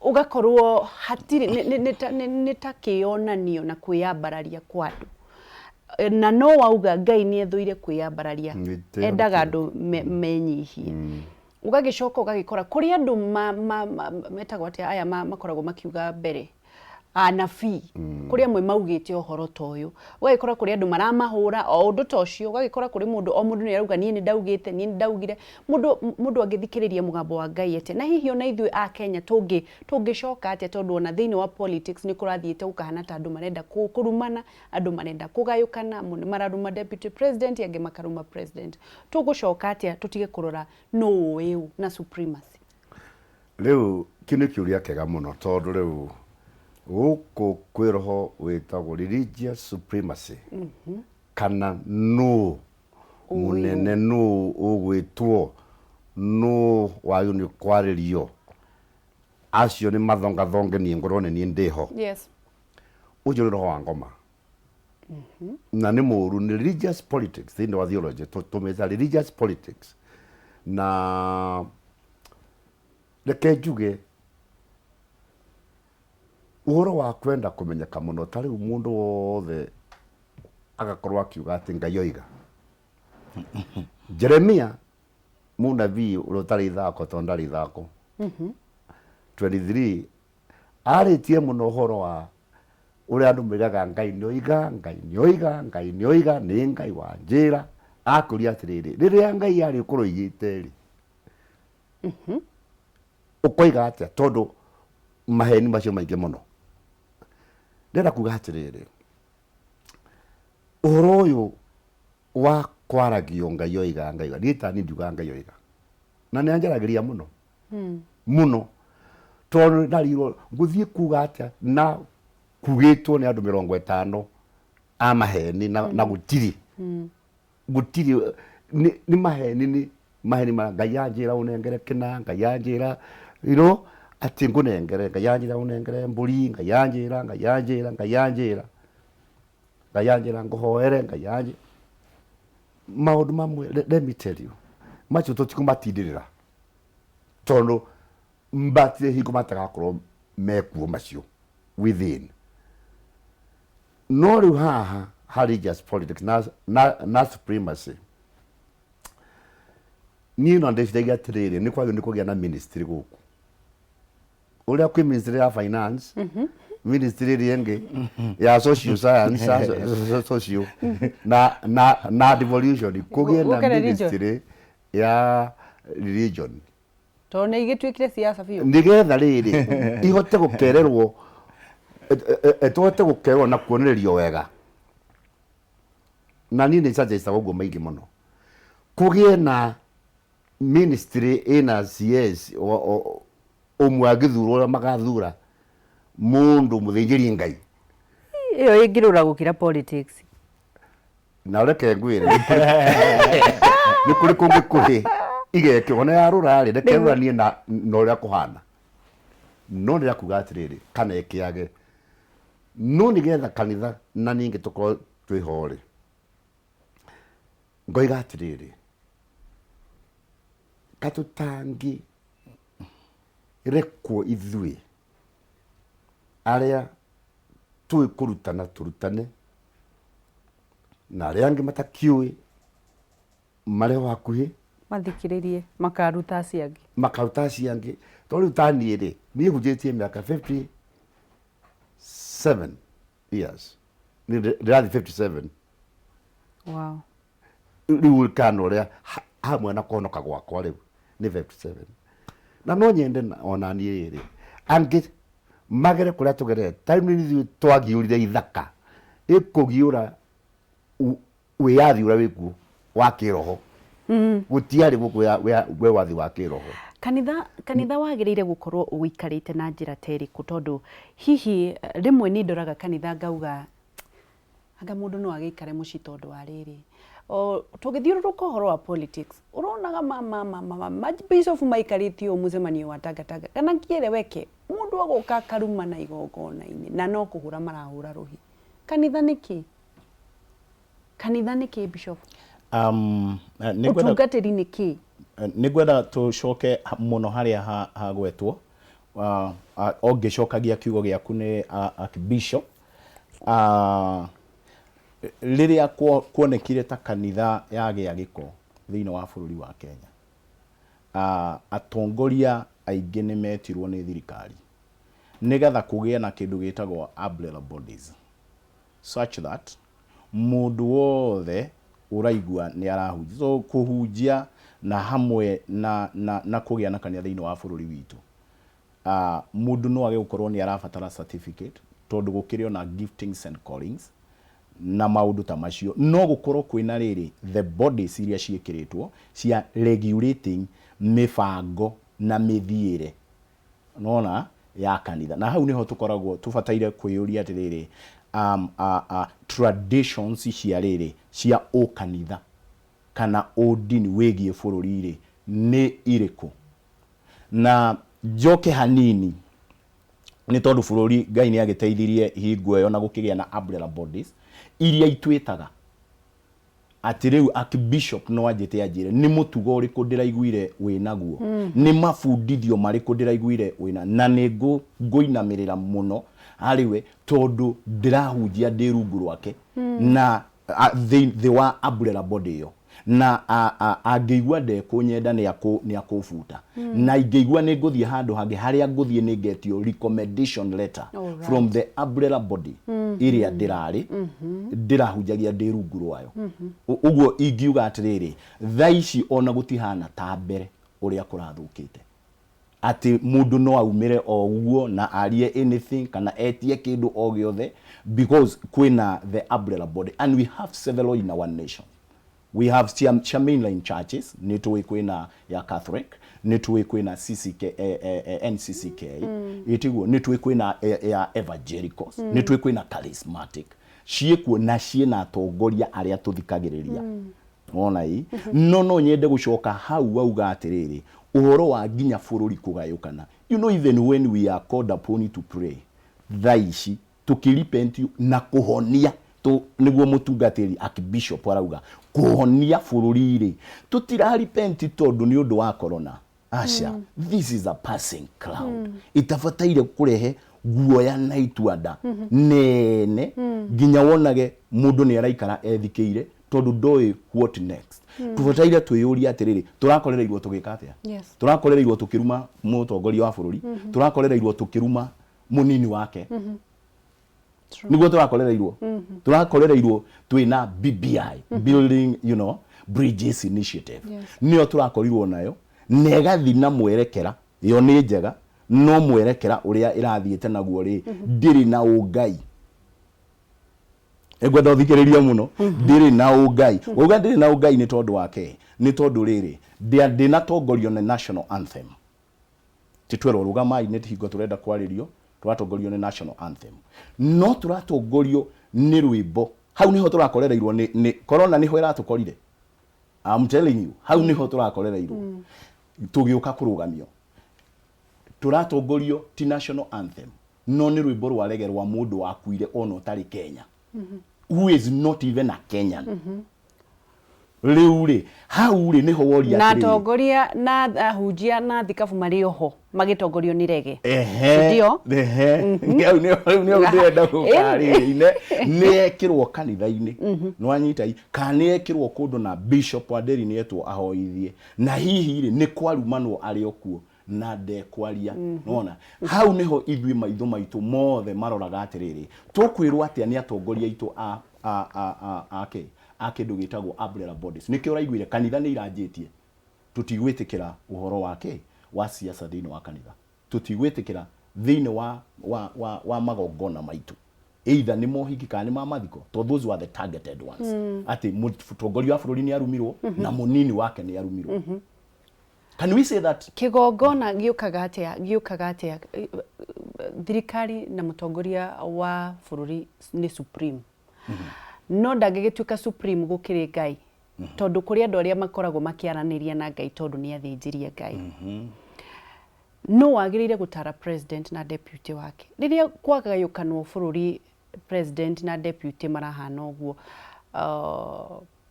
ugakorwo hatiri nitakionanio na kwiyambararia kwadu na no wauga ngai ni ethuire kwiyambararia endaga andu menyihie ugagicoka ugagikora kuri andu metagwo atia aya makoragwo makiuga mbere anabii kuri amwe maugite ohoro toyo ugagikora kuri andu maramahura o undu tocio ugagikora kuri mundu o mundu ni arauga nie ni ndaugite nie ni ndaugire mundu angithikiriria mugambo wa ngai ete na hihi ona ithui a Kenya tungicoka atia tondu ona thiini wa politics ni kurathiite ukahana ta andu marenda kurumana andu marenda kugayukana mundu mararuma deputy president yange makaruma president tugucoka atia tutige kurora no uyu na supremacy riu kini kiuria kega muno tondu riu guku kwiroho witagwo religious supremacy kana no munene no ugwitwo no wayo ni kwaririo acio ni mathonga thonge ni ngorone ni ndiho yes ujo roho wa ngoma na ni muru ni religious politics thiini wa theology tumeza religious politics na reke njuge uhoro wa kwenda kumenyeka muno tari mundu wothe agakorwo akiuga ati ngai oiga Jeremia munabii urotari thako tondari thako 23 aritie muno uhoro wa uri andu megaga ngai ni oiga ni ngai wa njira akuria atiriri riria ngai ari kuroigite ri ukoiga atia tondu maheni macio maingi muno ndenda kuga atiriri uhoro uyu wa kwaragio ngai oiga rita ni nduga ngai oiga na ni anjaragiria muno muno tondu ndariro nguthie kuga atia na kugitwo ni andu 50 a maheni na gutiri ni maheni ma ngai anjira unengere kina ngai anjira ati ngunengere ngai anjira unengere mburi ngai anjira nguhoere ngai anjira maundu mamwe let me tell you macho tutikumatindirira tondu mbatire hingo matagakorwo mekuo macio within no riu haha religious politics na supremacy ni no ndecidagia atiriri ni kwagio ni kugia na ministry guku uria kwi ministry ya finance ministry rienge ya social science social na devolution kugia na ministry ya religion tone igitwikire siasa biyo ndigetha riri ihote gukererwo etote gukererwo na kuonererio wega na ni ni suggest uguo maingi muno kugie na ministry ina CS umwe agithurwo magathura mundu muthinjiri ngai iyo ingirura gukira politics na reke ngwire ni kuri kungi kuhi igeke ona ya rurari reke ruranie na no ria kuhana no ria kugatiriri kana ikiage no nigetha kanitha na ningi tuko twihore ngoigatiriri katutangi rekwo ithui aria tui kurutana turutane na aria angi matakiui mare wakuhi mathikiririe makaruta ciangi tori utani ri ni hujetie miaka 57 years ni ndirathi 57 wow riu kano ria hamwe na kuhonoka gwakwa riu ni 57 na no nyende ona ni riri angi magere kuria tugere time ni twagiurire ithaka ikugiura wiyathi ura wiku wa kiroho gutiari guku we wathi wa kiroho kanitha wagirire gukorwo uikarite na njira teriku tondu hihi rimwe ni ndoraga kanitha ngauga anga mundu no agikare muci tondu wa riri o tugithiururuka horo wa politics uronaga mama Bishop Michael mucemanio wa tagataga kana kiere weke mundu agoka karuma na igogona-ini na no kuhura marahura ruhi kanitha niki Bishop utungatiri niki nigwenda tucoke muno haria hagwetwo ongicokagia kiugo giaku ni Archbishop riria kuonekire ta kanitha yagia giko thiini wa bururi wa Kenya atongoria aingi ni metirwo ni thirikari nigetha kugia na kindu gitagwo umbrella bodies such that mundu wothe uraigua ni arahunjia so kuhunjia na hamwe na kugia na kanitha thiini wa bururi witu mundu no age gukorwo ni arabatara certificate tondu gukiri ona giftings and callings na maundu ta macio no gukorwo kwina riri the bodies iria ciekiritwo cia regulating mifango na mithiire nona ya kanitha na hau niho tukoragwo tubataire kwiyuria atiriri traditions cia riri cia kanitha kana odini wegie bururi ni iriku na joke hanini ni tondu bururi Ngai ni agiteithirie hingo yo na gukigia na umbrella bodies iria itwetaga ati riu Archbishop no ajite ajire ni mutugo uriku ndiraiguire winaguo ni mabundithio mariku ndiraiguire wina na ni nguinamirira muno hariwe tondu ndirahunjia ndi rungu rwake na the wa umbrella body yo na angeigua ndekunyenda ni akubuta na ingeigua ni nguthie handu hangi haria nguthie ni ngetio recommendation letter from the umbrella body iria ndirari ndirahunjagia ndi rungu rwayo uguo ingiuga atiriri thaici ona gutihana ta mbere uria kurathukite ati mundu no aumire o uguo na arie anything kana etie kindu o giothe because kwina the umbrella body and we have several in our nation. We have mainline churches, nituwe kwina ya Catholic, nituwe kwina CCK, NCCK, itigo nituwe kwina ya Evangelicals, nituwe kwina Charismatic. Ciekuo na ciena atongoria aria tuthikagiriria. Ona hii no nyende gucoka hau auga atiriri uhoro wa nginya bururi kugayukana. You know, even when we are called upon to pray, thaici tukirepent na kuhonia to niguo mutungatiri Archbishop arauga kuhonia bururi ri tutirarepent tondu ni undu wa corona. Asha, this is a passing cloud. Itafataire kurehe guoya na ituanda nene nginya wonage mundu ni araikara ethikire tondu ndoi what next tubataire twiyuria atiriri turakorereirwo tugika atia turakorereirwo tukiruma mutongoria wa bururi turakorereirwo tukiruma munini wake niguo turakorereirwo twina BBI building bridges initiative nio turakorirwo nayo negathi na mwerekera yo ni njega no mwerekera uria irathiete naguo ri ndiri na ungai egwetha uthikiriria muno ndiri na ungai uga ndiri na ungai ni tondu wake ni tondu riri ndina tongorio na national anthem titwero rugamai ni tihingo turenda kwaririo turatongorio ni national anthem no turatongorio ni rwimbo hau niho turakorereirwo ni corona niho iratukorire I'm telling you hau niho turakorereirwo tugiuka kurugamio turatongorio ti national anthem no ni rwimbo rwaregerwa mundu wakuire ono tari Kenya who is not even a Kenyan riuri hauri niho woria na tongoria na hujia na thikabu mari oho magitongorio ni rege ndio ni ndenda gukari-ine ni ekirwo kanitha-ini nwanyitai kana ekirwo kundu na Bishop Wanderi ni etwo ahoithie na hihi ri ni kwarumanwo ari okuo na ndekwaria nona hau niho ithui maitho maitu mothe maroraga atiriri tukwirwo atia ni atongoria itu a kindu gitagwo umbrella bodies nikio raiguire kanitha ni iranjitie tutigwitikira uhoro wake wa siasa thini wa kanitha tutigwitikira thini wa magongona maitu either ni mohiki kana ni mamathiko to those were the targeted ones ati mutongoria wa bururi ni arumirwo na munini wake ni arumirwo can we say that kigongona giukaga atia thirikari na mutongoria wa bururi ni supreme no ndagigituika supreme gukiri Ngai tondu kuri andu aria makoragwo makiaraniria na Ngai tondu ni athinjirie Ngai no wagirire gutara president na deputy wake riria kwagayukanwo bururi president na deputy marahana uguo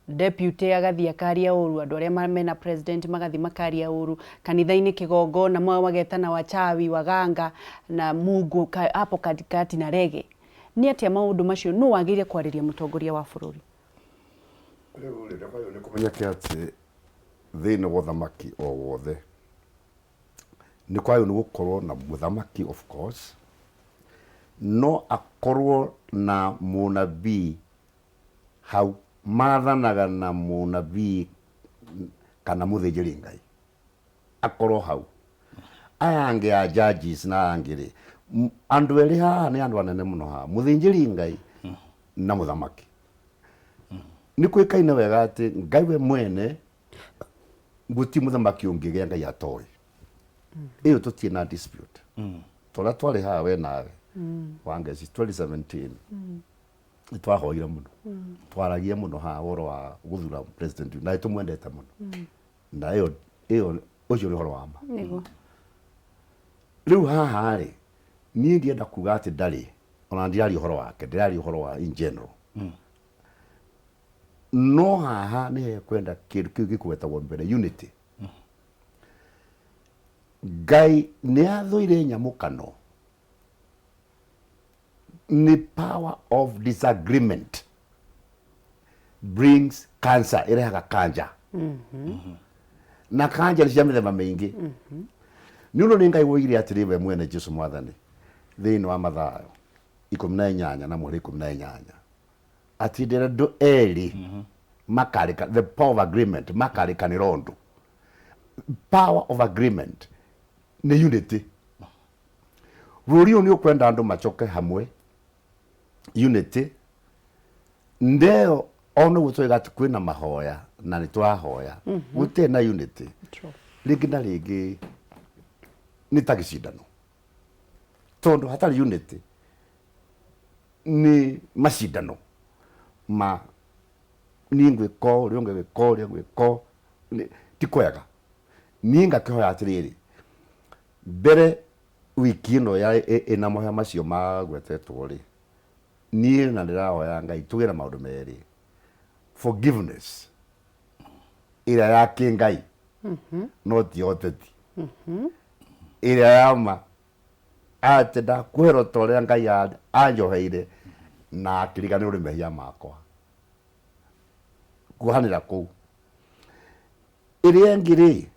deputy agathia akaria uru andu aria mena president magathi makaria uru kanitha-ini kigongona magetana wachawi waganga na Mungu hapo katikati na rege ni atia maundu macio no wagire kwariria mutongoria wa bururi riu ri ndabayo ni kumenyeke ati thini wa thamaki o wothe ni kwayo ni gukorwo na muthamaki of course no akorwo na munabii hau mathanaga na munabii kana muthinjiri Ngai akorwo hau aya ange a judges na angiri andu eri haha ni andu anene muno ha muthinjiri Ngai na muthamaki ni kwikaine wega ati Ngai we mwene guti muthamaki ungigia Ngai atoi iyo tutina dispute tola twari haha we nawe wangeci 2017 twahoire muno twaragia muno ha woro wa guthura president na tumwendete muno na iyo ucio ri horo wa ma nigo riu haha ri ni ndienda kuga ati ndari ona ndiari horo wake ndiari horo wa in general no haha ni kwenda kindu gikuwetagwo mbere unity Ngai ni athoire nyamukano ni power of disagreement brings cancer irehaga kanja na kanja cia mithemba mingi ni uno ni Ngai woigire atiri we mwene Jesu mwathani thini wa Mathayo 18 na mweri 18 ati ndira ndu eri makarika the power of agreement makarika ni rondo power of agreement ni unity rurio ni ukwenda andu machoke hamwe unity ndeo ono gutwiga ati kwina mahoya na ni twahoya gute na unity lingi na lingi ni tagicindano tondu hatari unity ni macindano ma ningwe ko rionge ko ti kwega ninga kihoya atiriri mbere wiki ino ya ina moya macio magwetetwo ri nie na ndirahoya Ngai tugira maundu meri forgiveness ira ya kingai no ti oteti ira ya ma atenda kwero tore ngai anjoheire na akirigana uri mehia makwa kuhanira ku iri ngiri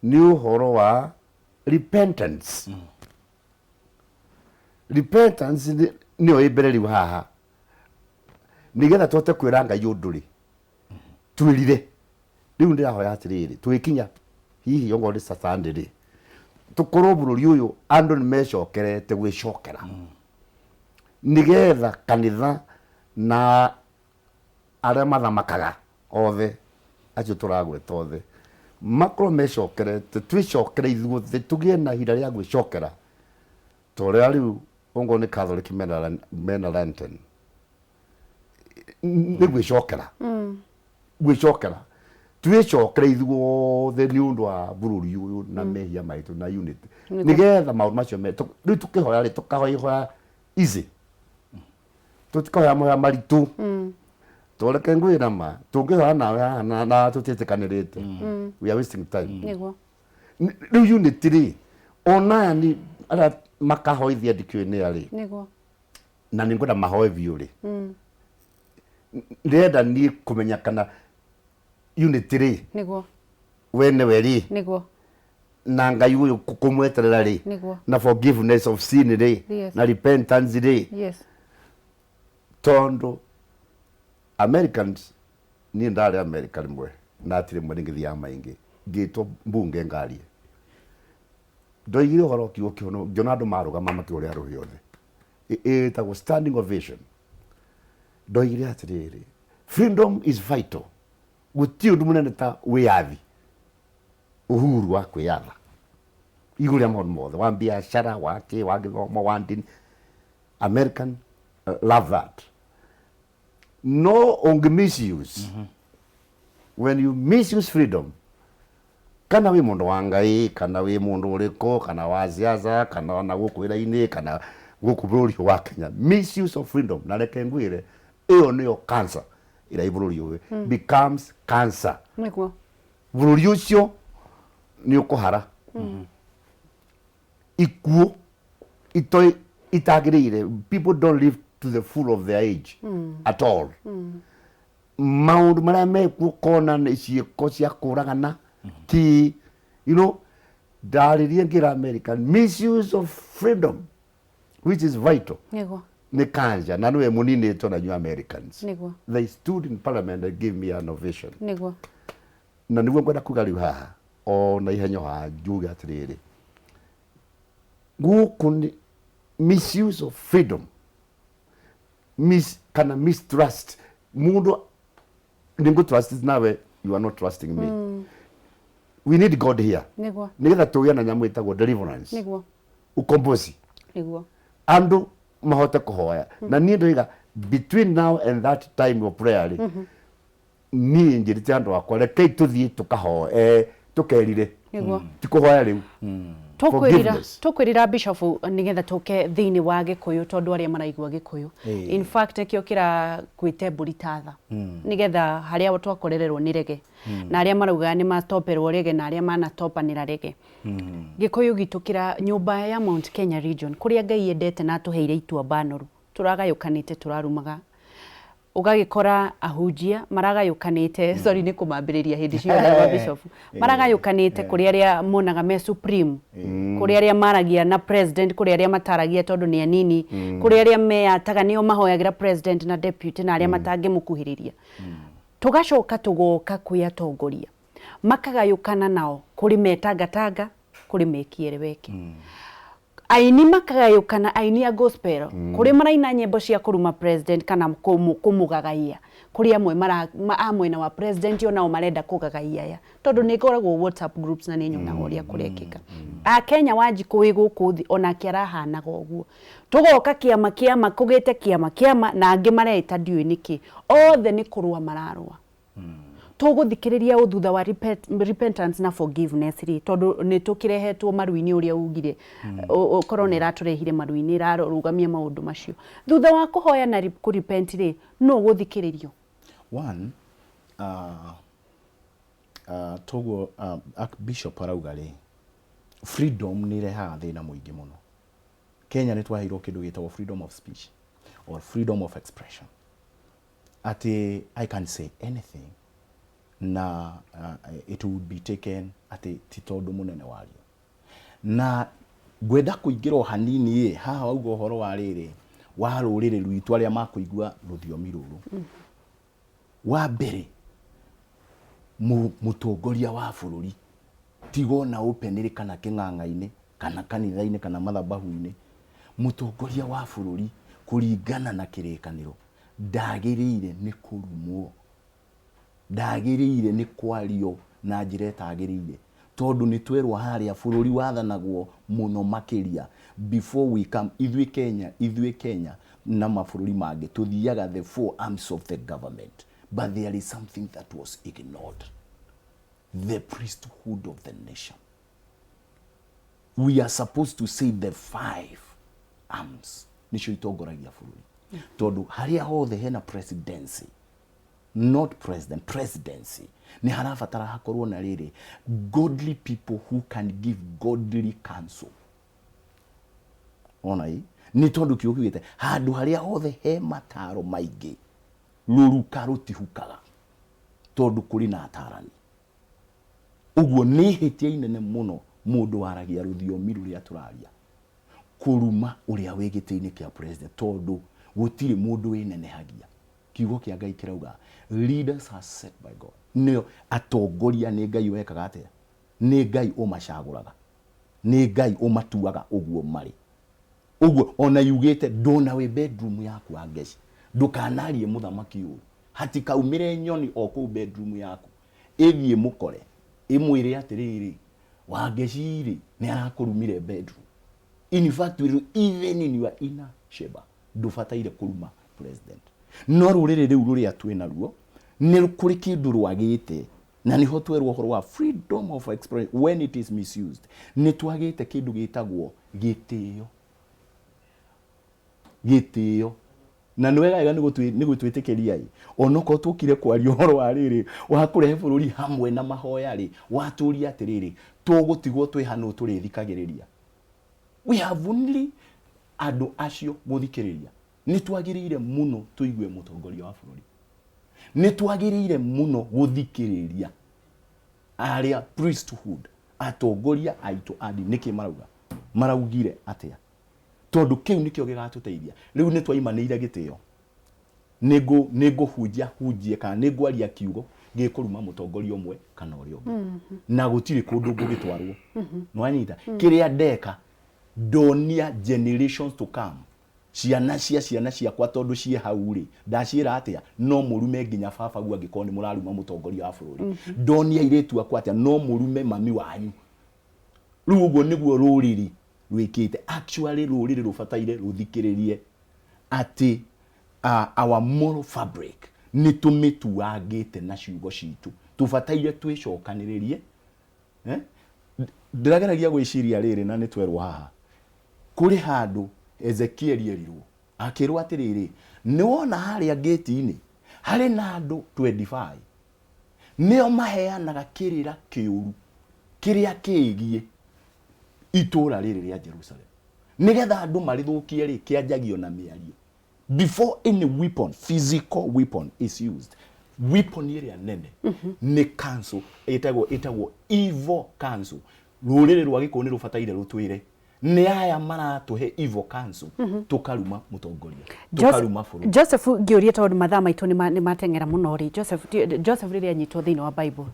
ni uhoro wa repentance. Repentance ni oibereri haha nigetha tote kwira ngai unduri twirire riu ndirahoya atiriri twikinya hihi ongo ri Sunday tukorwo bururi uyu andu ni mecokerete gwicokera nigetha kanitha na aria mathamakaga othe acio turagweta othe makorwo mecokerete twicokere ithuothe tugie na ihinda ria gwicokera toria riu ongo ni Catholic mena Lenten ni gwicokera gwicokera twicokere ithuothe ni undu wa bururi uyu na mehia maitu na unity nigetha maundu macio me riu tukihoya ri tukahoya easy tutikoya moya maritu toreke ngwira ma tungihoya nawe na tutitikanirite we are wasting time niguo riu unity ri ona ni ara makahoithia ndikio-ini ari niguo na ningwenda mahoe biu ri ndenda ni kumenya kana unity ri niguo wene weri niguo na ngai uyu kumweterera ri niguo na forgiveness of sin ri Yes. na repentance ri yes tondo Americans ni ndari America rimwe na atire mwe ngithia maingi ngitwo mbunge ngarie ndoigire horo kiugo kiono jona andu marugama makiuria ruhi othe etagwo standing ovation ndoigire atiriri freedom is vital guti undu munene ta wiathi uhuru wa kwiyatha iguru ya maundu mothe wa biashara wake wa githomo wa ndini American love that no onge misuse when you misuse freedom kana wi mundu wa ngai kana wi mundu uriko kana wa siasa kana na gukwira-ini kana guku bururi wa Kenya misuse of freedom na reke ngwire iyo niyo cancer ira ibururi uwe becomes cancer niguo bururi ucio ni ukuhara ikuo itagirire people don't live to the full of their age at all maundu maria mekuo kona ni ciiko cia kuragana ti you know daririe ngira American misuse of freedom which is vital niguo ni kanja na niwe munini to na New Americans niguo they stood in parliament and gave me an ovation niguo na niguo ngwenda kuga riu haha o na ihenyo ha njuga atiriri guku ni misuse of freedom kana mistrust mundu ningu trust nawe you are not trusting me we need God here niguo nigetha tugia na nyamu itagwo deliverance niguo ukombozi niguo andu mahote kuhoya na ni ndoiga between now and that time of prayer ni njirite andu akwa rekei tuthie tukahoe tukerire niguo tikuhoya riu tukwirira bishop nigetha tuke thiini wa gikuyu tondu aria maraigua gikuyu in fact ekio kira kwite Rikiratha nigetha haria twakorererwo ni rege na aria marauga ni mastoperwo rege na aria manatopanira rege gikuyu gitukira nyumba ya Mount Kenya region kuria ngai endete na tuheire itua banoru turagayukanite turarumaga ugagikora ahujia maragayukanite sorry ni kumambiriria hindi cio wa bishop maragayukanite kuri aria monaga me supreme kuri aria maragia na president kuri aria mataragia tondu ni anini kuri aria me ataga nio mahoyagira president na deputy na aria matangi mukuhiriria tugacoka tugoka kuya tongoria makagayukana nao kuri metangatanga kuri mekiere weke aini makagayukana aini ya gospel kuri maraina nyimbo cia kuruma president kana kumugagaia kuri amwe amwena wa president yo nao marenda kugagaia ya tondu ni koragwo WhatsApp groups na ninyo nagoria kurekeka a Kenya wanjiku iguku thi ona kiarahana goguo tugoka kiama kugite kiama na angi mareta ndiui niki othe ni kurua mararua tuguthikiriria uthutha wa repentance na forgiveness ri tondu ni tukirehetwo maruini uria ugire korona iraturehire maruini irarugamia maundu macio thutha wa kuhoya na repent ri no guthikiririo one togo Archbishop arauga ri freedom ni reha thina muingi muno Kenya nĩ twaheirwo kĩndũ gĩtagwo freedom of speech or freedom of expression. Ati I can say anything na it would be taken ati ti tondu munene wario. Na gwenda kuingĩra hanini haha auga ũhoro wa rĩrĩ wa rũrĩrĩ rwitũ arĩa makũigua rũthiomi rũrũ. Wa mbere mũtongoria wa bũrũri tigo na openly kana kĩng'ang'a-inĩ kana kanitha-inĩ kana mathabahu-inĩ, mũtongoria wa bũrũri kũringana na kĩrĩkanĩro ndagĩrĩire nĩ kũrumwo, ndagĩrĩire nĩ kwario na njĩra ĩtagĩrĩire, tondu nĩ twerwo harĩa bũrũri wathanagwo mũno makĩria before we come. Ithuĩ Kenya na mabũrũri mangĩ tuthiaga the four arms of the government, but there is something that was ignored: the priesthood of the nation. We are supposed to say the five arms nicio itongoragia bũrũri, tondu harĩa hothe hena presidency, not president, presidency, ni harabatara hakorwo na rĩrĩ godly people who can give godly counsel. Ona hii ni tondu kiugite handu haria hothe he mataro maingĩ ruruka rutihukaga tondu kuri na atarani. Uguo ni hitia inene muno mundu waragia ruthiomi ruria turaria kuruma uria wigite-ini kia president, tondu gutiri mundu winenehagia. Kiugo kia Ngai kirauga leaders are set by God. Nio atongoria ni Ngai wekaga atia, ni Ngai umacaguraga, ni Ngai umatuaga uguo mari. Uguo ona yugite ndona we bedroom yaku angeci ndukanarie muthamaki uyu hatikaumire nyoni o ku bedroom yaku ithie mukore imwire atiriri wangeciri ni arakurumire bedroom. In fact, even in your inner chamber ndubataire kuruma president. No rurire riu ruria twina ruo ni kuri kindu rwagite na niho twerwo horo wa freedom of expression. When it is misused ni twagite kindu gitagwo gitio. Na nwega ni gutwitikiria onoko tukire kwario horo wa riri wa kurehe bururi hamwe na mahoya ri waturia atiriri tugutigwo twihano turithikagiriria. We have only andu acio guthikiriria. Ni twagiriire muno tuigue mutongoria wa bururi, ni twagiriire muno guthikiriria aria priesthood atongoria aitu andi niki maraugire atia, tondu kiu nikio gigatuteithia. Riu ni twaimanire gitio nego hunjie kana negwaria kiugo gikuruma mutongoria umwe kana uria ungi na gutire kundu ngugitwarwo. Nwanyita kiria ndeka donia generations to come, ciana ciakwa tondu cie hauri ndacira atia no murume nginya baba gu angikoni muraruma mutongoria wa bururi. Donia iretu akwa atia no murume mami wanyu. Riu uguo niguo ruriri rwikite. Actually ruriri rubataire ruthikiririe ati our moral fabric ni tumituagite na ciugo citu, tubataire twicokaniririe. Ndirageragia gwiciria riri na ni twerwo haha kuri handu Ezekiel erirwo akirwo atiriri ni wona haria gate-ini hari na andu 25 nio maheanaga kirira kiuru kiria kigie itura riri ria Jerusalem nigetha andu marithukie ri kianjagio na miario before any weapon, physical weapon is used. Weapon iria nene ni counsel itagwo evil counsel. Ruriri rwa gikoni rubataire rutwire ni aya maratuhe evil counsel tukaruma mutongoria tukaruma buru. Joseph ngiuria tondu mathaa maitu ni matengera muno ri Joseph riria nyitwo thiini wa Bible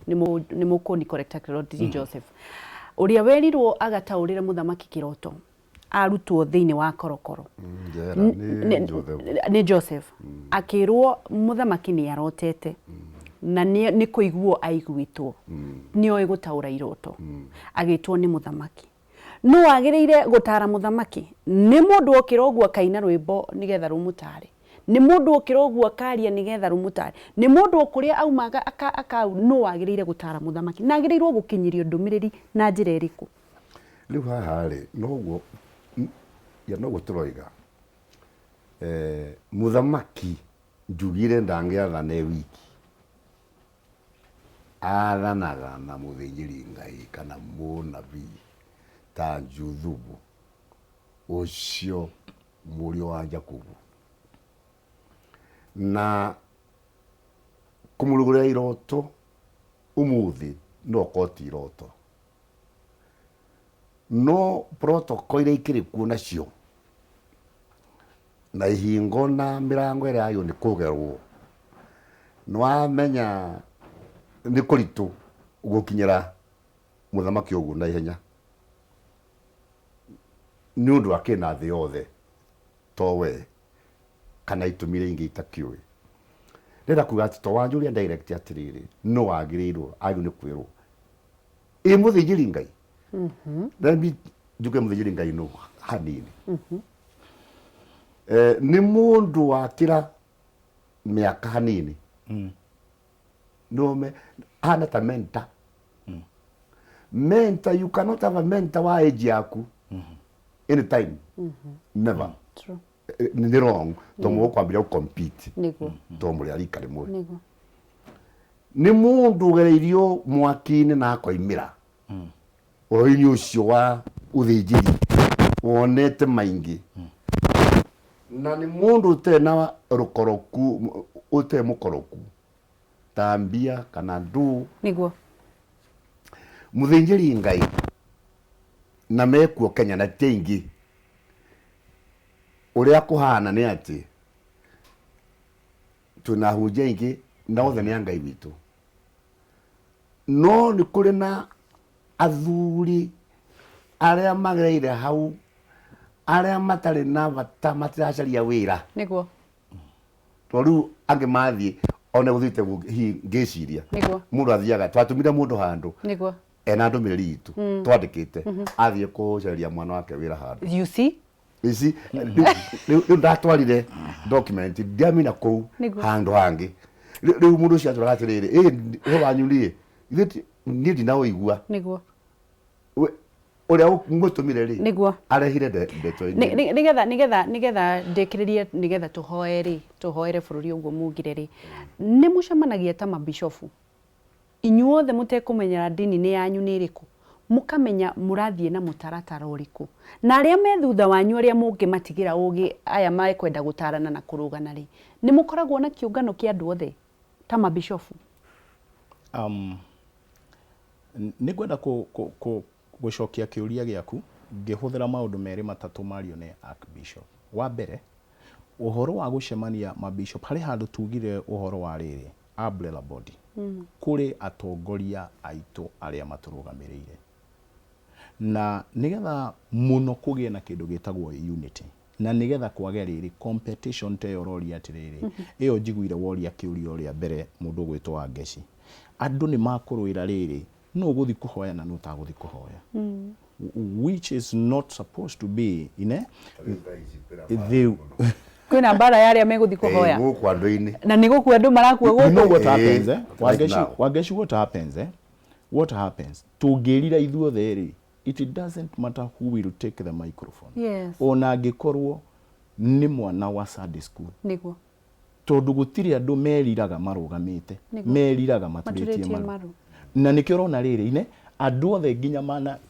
ni mukoni correct Joseph uria werirwo agataurira muthamaki kiroto arutwo thiini wa korokoro ni Joseph akirwo muthamaki ni arotete na ni kuiguo aiguitwo nio igutaura iroto agitwo ni muthamaki. No agiriire gutara muthamaki ni mundu okira ogua kaina rwimbo nigetha rumutare, ni mundu okira ogua karia nigetha rumutare, ni mundu okuria aumaga akau. No agiriire gutara muthamaki na agiriirwo gukinyirio ndumiriri na njira iriku. Riu haha ri noguo ya noguo turoiga muthamaki njugire ndangiathana wiki athanaga na muthinjiri Ngai kana munabii ta Juthubu ucio murio wa Jakubu na kumurugurira iroto umuthi no koti iroto no protocol ikiri kuna cio na ihingo na mirango ira ayo ni kugerwo no amenya ni kuritu gukinyira muthamaki ugu na ihenya ni undu akina thi yothe towe kana itumire ingi itakiwe ndenda kuga ati to wanjuria direct atiriri no wagirirwo ayu ni kwirwo muthinjiri Ngai Then njuge muthinjiri Ngai no hanini ni mundu wakira miaka hanini no me hana ta mentor mentor, you cannot have a mentor wa age yaku anytime never True. Ni wrong tomo kwambira compete Niguo. tomo ri arika rimwe Niguo. ni mundu gereirio mwakini na akoimira oini ucio wa uthinjiri wonete maingi na ni mundu tena rukoroku ute mukoroku tambia kana ndu Niguo. muthinjiri Ngai na mekuo Kenya na tengi uria kuhana ni ati tunahunjia ingi na othe ni Ngai witu no ni kuri na athuri aria magereire hau aria matari na bata matiracaria wira Niguo. toru ange mathi ona guthite ngiciria Niguo. mundu athiaga twatumire mundu handu Niguo. ena ndumiriri itu twandikite athie kucaria mwana wake wira handu You see? isi riu ndatwarire document ndiamina kou handu hangi riu mundu ucio aturaga atiriri he wanyurie ithe ni ndina igua Niguo. uria ngutumire ri Niguo. arehire ndeto nigetha ndikiririe nigetha tuhoere bururi uguo mugire ri ni mucemanagia ta mabishofu inyuothe mutekumenyera dini ni yanyu ni iriku mukamenya murathie na mutaratara uriku na aria me thutha wanyu aria mungi matigira ugi aya mai kwenda gutarana na kurugana ri ni mukoragwo na kiungano kia andu othe ta mabishofu ni gwenda gucokia kiuria giaku ngihuthira maundu meri matatu mario ni Archbishop. Wa mbere uhoro wa gucemania mabishop hari handu tugire uhoro wa riri umbrella body kuri atongoria aitu aria maturugamirire na nigetha muno kugie na kindu gitagwo unity na nigetha kwage riri competition te yororia atiriri iyo njiguire woria kiuria uria mbere mundu gwitwa Ngeci andu ni makuruira riri no guthi kuhoya na no taguthi kuhoya which is not supposed to be kwina mbara ya aria meguthi kuhoya guku andu-ini na ni guku andu marakua guku. You know what happens Wangeci what happens tungirira ithuothe ri it doesn't matter who will take the microphone. Yes. Ona angikorwo ni mwana wa Sunday school Niguo. tondu gutiri andu meriraga marugamite meriraga maturitie maru na nikio rona riri ine andu othe nginya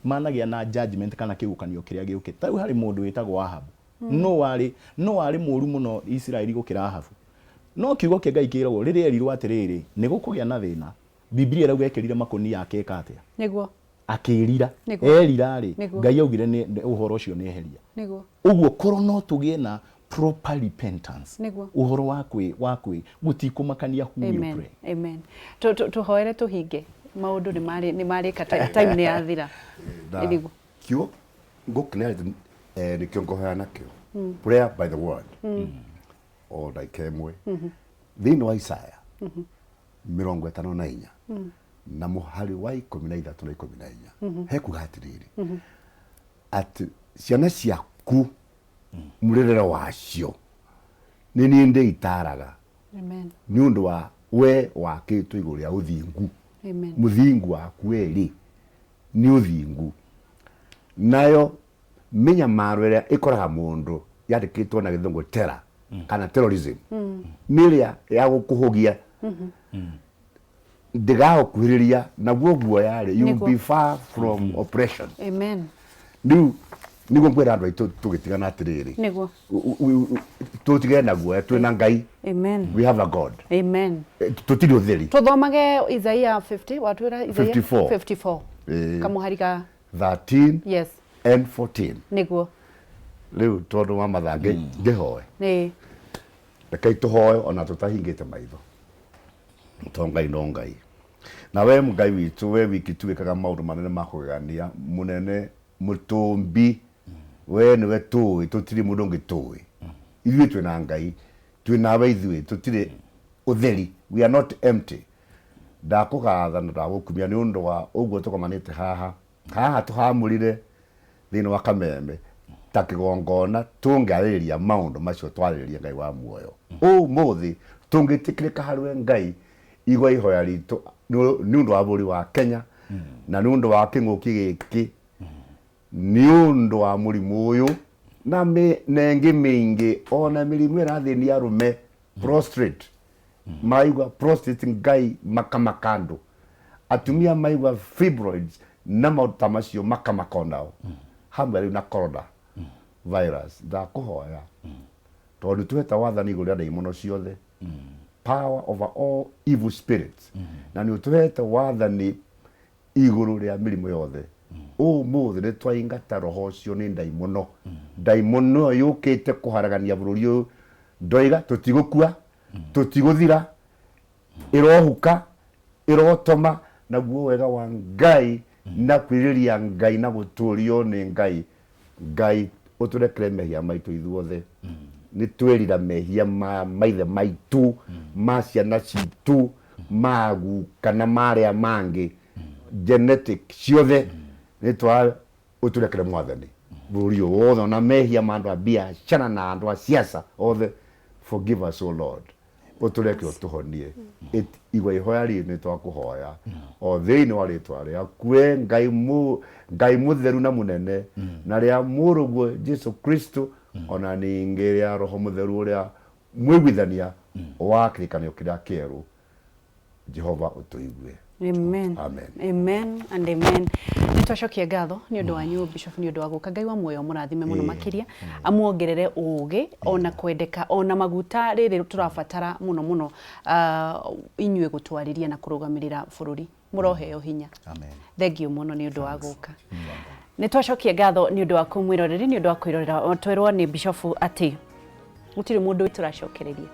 managia na judgment kana kiukanio kiria giuke tau hari mundu witagwo Ahabu no wari muru muno Israeli gukira Ahabu no kiugo kia Ngai kiragwo riri erirwo atiriri ni gukugia na thina Biblia irauga ekirire makoni yake ekatia Niguo. akirira erira ri Ngai augire ni uhoro ucio ni eheria Niguo. uguo koro no tugie na proper repentance Niguo. uhoro wakwi gutikumakania who will pray. Amen. Tuhoere tuhinge maundu ni mari time ni athira niguo kio ngukne ni kio ngoheana kio prayer by the word o daikemwe thini wa Isaya 54 na muhari wa 13 na 14 heku hatiriri ati ciana ciaku murerere wacio ni ninde itaraga. Amen. Ni undu wa we wakitu iguru ya uthingu. Amen. Muthingu waku eri ni uthingu nayo minya maro ria ikoraga mundu yandikitwo na githungu terror kana terrorism niria ya gukuhugia ndiga kuhiriria na guoguo yari you be far from oppression. Amen. Ndiu niguo ngwira andu aitu tugitigana atiriri niguo tutigane naguo twina Ngai. Amen. We have a God. Amen. Tutiri utheri. Tuthomage Isaiah 50 watwira Isaiah 54 kamuharika 13 yes and 14 niguo riu tondu wa mathange ngihoe ni rekei tuhoe ona tutahingite maitho tongai no Ngai na we Ngai witu we wiki tuwikaga maundu manene ma kugania munene mutumbi we ni we tuwi tutiri mundu ngi tuwi ithuĩ twina Ngai twina we ithuĩ tutiri utheri. We are not empty. Ndakugatha na ndagukumia ni undu wa uguo tukomanite haha tuhamurire thini wa Kameme ta kigongona tungiarĩrĩria maundu macio twarĩrĩria Ngai wa muoyo umuthi tungitikirika harĩ Ngai igwa ihoya ritu ni undu wa bũrũri wa Kenya na ni undu wa king'ũki gĩkĩ ni undu wa mũrimũ uyu na nengi mingi ona mĩrimũ ĩrathĩnia arũme prostrate maigwa prostrate Ngai makamakando atumia maigwa fibroids na maundu ta macio makamakonao hamwe na corona virus ndakuhoya tondu tuheta wathani iguru ria ndaimono ciothe power over all evil spirits na ni tuheta wathani iguru ria mirimo yothe umuthi ni twaingata roho cio ni ndaimono yukite kuharagania bururi uyu ndoiga tutigukua tutiguthira irohuka irotoma naguo wega wa Ngai na kwiriria Ngai na guturio ni Ngai uturekere mehia maitu ithuothe ni twirira mehia maithe maitu ma ciana citu magu kana maria mangi genetic ciothe ni twa uturekere mwathani bururi wothe na mehia mandu a biashara na andu a siasa othe forgive us o Lord utureke utuhonie igwa ihoya ri ni twakuhoya o thiini wa ritwa ria kwe Ngai mutheru na munene na ria muruguo Jesu Kristo ona ningi ria roho mutheru uria mwigwithania wa kirikanio kiria kieru Jehova utuigue. Amen. Amen. Amen and amen. Nitwacokia ngatho ni undu wanyu Bishop ni undu wa guka Ngai wa muoyo murathime muno makiria amuongerere ugi ona kwendeka ona maguta riri turabatara muno inyue gutwariria na kurugamirira bururi muroheo hinya. Amen. Thank you muno ni undu wa guka. Nitwacokia ngatho ni undu wa kumwiroreri ni undu wa kwirorera twerwo ni Bishop ati gutiri mundu turacokereria.